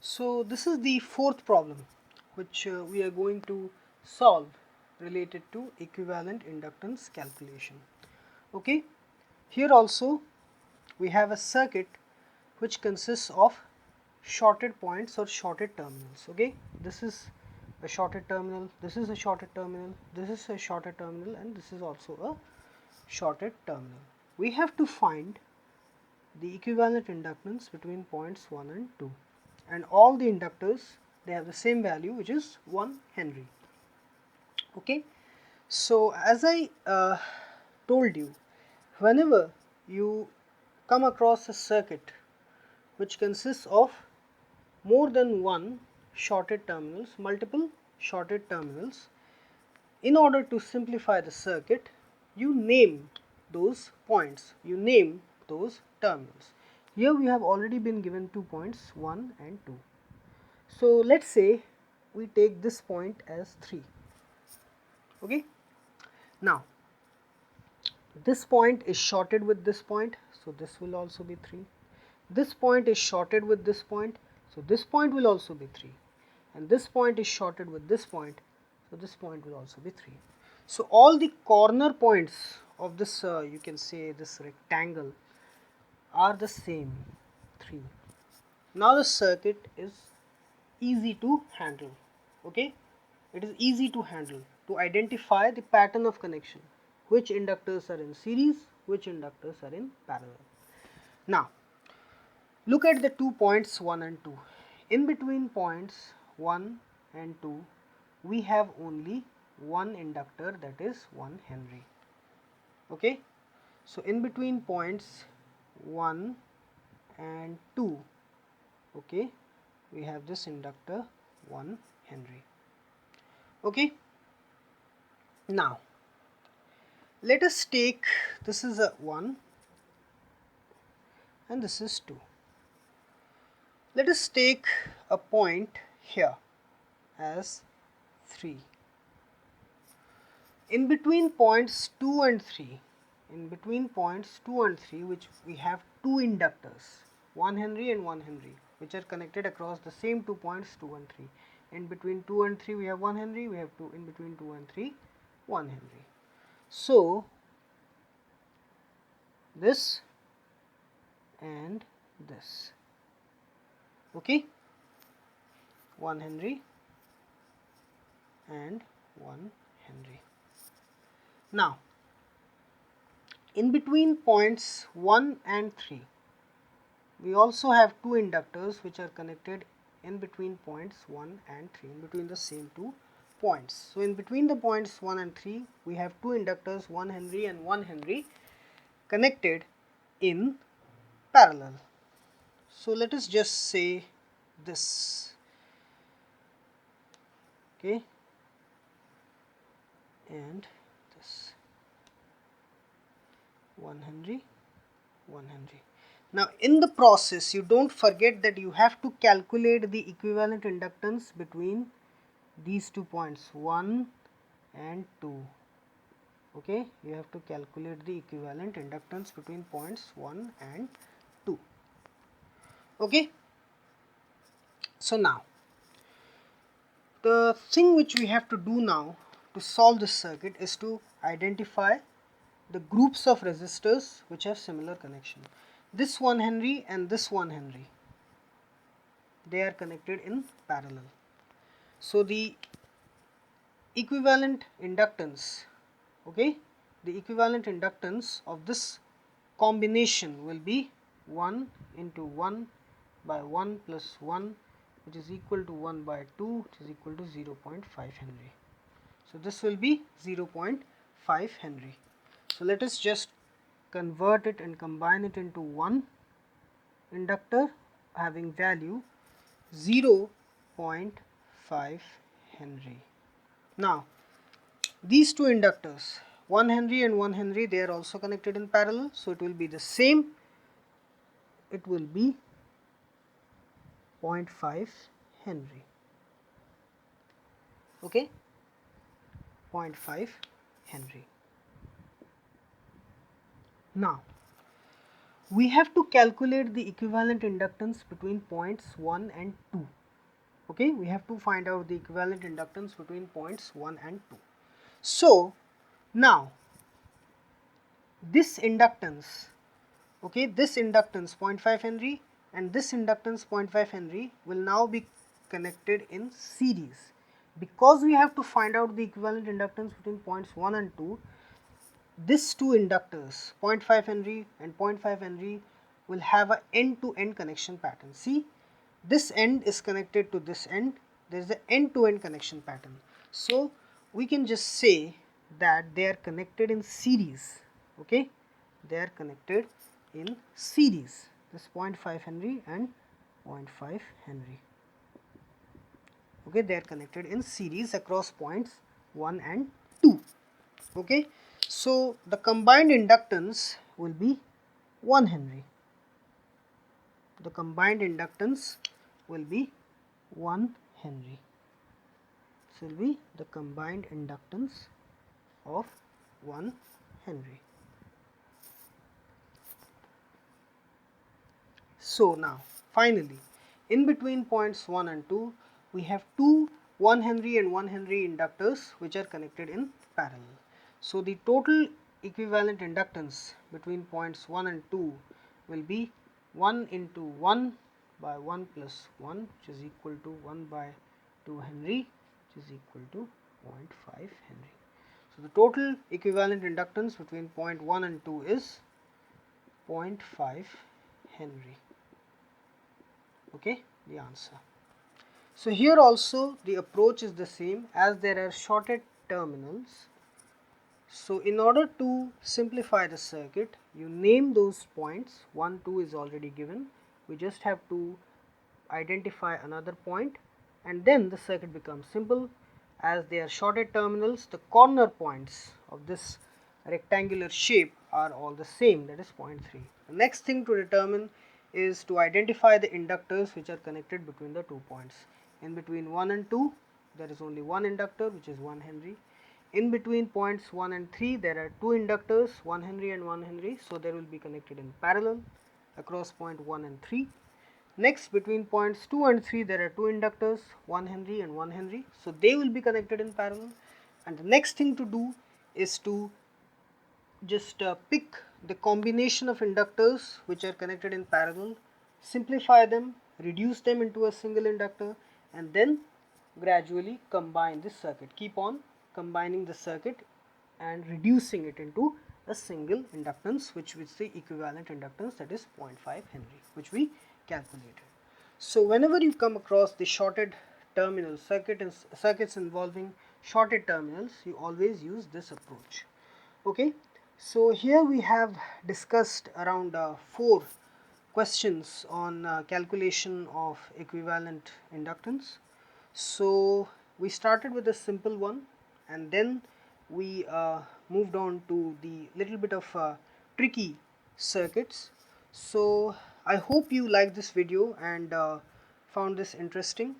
So this is the fourth problem which we are going to solve related to equivalent inductance calculation. Okay, here also we have a circuit which consists of shorted points or shorted terminals. Okay, this is a shorted terminal, this is a shorted terminal, this is a shorted terminal, and this is also a shorted terminal. We have to find the equivalent inductance between points 1 and 2, and all the inductors, they have the same value, which is 1 Henry. Okay, so as I told you, whenever you come across a circuit which consists of more than one shorted terminals, multiple shorted terminals, in order to simplify the circuit, you name those points, you name those terminals. Here we have already been given 2 points, 1 and 2. So let's say we take this point as 3. Okay, now this point is shorted with this point, so this will also be 3. This point is shorted with this point, so this point will also be 3, and this point is shorted with this point, so this point will also be 3. So all the corner points of this you can say this rectangle are the same, 3. Now the circuit is easy to handle. Okay, it is easy to handle, to identify the pattern of connection, which inductors are in series, which inductors are in parallel. Now look at the 2 points 1 and 2. In between points 1 and 2, we have only one inductor, that is 1 Henry. Okay, so in between points 1 and 2, okay, we have this inductor 1 Henry. Okay, now let us take, this is a 1 and this is 2. Let us take a point here as 3. In between points 2 and 3, which we have two inductors, 1 Henry and 1 Henry, which are connected across the same 2 points 2 and 3. In between 2 and 3 we have 1 Henry, we have 2 in between 2 and 3, 1 Henry. So this and this, okay, 1 Henry and 1 Henry. Now in between points 1 and 3, we also have two inductors which are connected in between points 1 and 3, in between the same 2 points. So in between the points 1 and 3, we have two inductors, 1 Henry and 1 Henry, connected in parallel. So let us just say this, okay, and this, 1 Henry, 1 Henry. Now in the process, you don't forget that you have to calculate the equivalent inductance between these 2 points 1 and 2. Okay, you have to calculate the equivalent inductance between points 1 and 2. Okay, so now the thing which we have to do now to solve this circuit is to identify the groups of resistors which have similar connection. This 1 Henry and this 1 Henry, they are connected in parallel. So the equivalent inductance, okay, the equivalent inductance of this combination will be 1 into 1 by 1 plus 1, which is equal to 1 by 2, which is equal to 0.5 Henry. So this will be 0.5 Henry. So let us just convert it and combine it into one inductor having value 0.5 Henry. Now these two inductors, 1 Henry and 1 Henry, they are also connected in parallel, so it will be the same, it will be 0.5 Henry, okay, 0.5 Henry. Now we have to calculate the equivalent inductance between points 1 and 2. Okay, we have to find out the equivalent inductance between points 1 and 2. So now this inductance, okay, this inductance 0.5 Henry and this inductance 0.5 Henry will now be connected in series. Because we have to find out the equivalent inductance between points 1 and 2, these two inductors 0.5 Henry and 0.5 Henry will have a end-to-end connection pattern. See, this end is connected to this end, there is an end-to-end connection pattern. So we can just say that they are connected in series. Okay, they are connected in series, this 0.5 Henry and 0.5 Henry. Okay, they are connected in series across points 1 and 2. Okay, so the combined inductance will be 1 Henry. The combined inductance will be 1 Henry. This will be the combined inductance of 1 Henry. So now finally, in between points 1 and 2, we have two 1 Henry and 1 Henry inductors which are connected in parallel. So the total equivalent inductance between points 1 and 2 will be 1 into 1 by 1 plus 1, which is equal to 1 by 2 Henry, which is equal to 0.5 Henry. So the total equivalent inductance between point 1 and 2 is 0.5 Henry. Okay, the answer. So here also the approach is the same, as there are shorted terminals. So in order to simplify the circuit, you name those points. 1, 2 is already given. We just have to identify another point and then the circuit becomes simple. As they are shorted terminals, the corner points of this rectangular shape are all the same, that is 0.3. The next thing to determine is to identify the inductors which are connected between the 2 points. In between 1 and 2, there is only one inductor, which is 1 Henry. In between points 1 and 3, there are two inductors, 1 Henry and 1 Henry, so they will be connected in parallel across point 1 and 3. Next, between points 2 and 3, there are two inductors, 1 Henry and 1 Henry, so they will be connected in parallel. And the next thing to do is to just pick the combination of inductors which are connected in parallel, simplify them, reduce them into a single inductor, and then gradually combine this circuit. Keep on combining the circuit and reducing it into a single inductance, which is the equivalent inductance, that is 0.5 Henry, which we calculated. So whenever you come across the shorted terminal circuits involving shorted terminals, you always use this approach. Okay, so here we have discussed around 4 questions on calculation of equivalent inductance. So we started with a simple one, and then we moved on to the little bit of tricky circuits. So I hope you liked this video and found this interesting,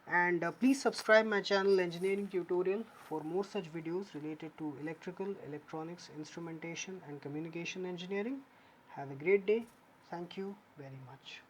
and please subscribe my channel Engineering Tutorial for more such videos related to electrical, electronics, instrumentation and communication engineering. Have a great day. Thank you very much.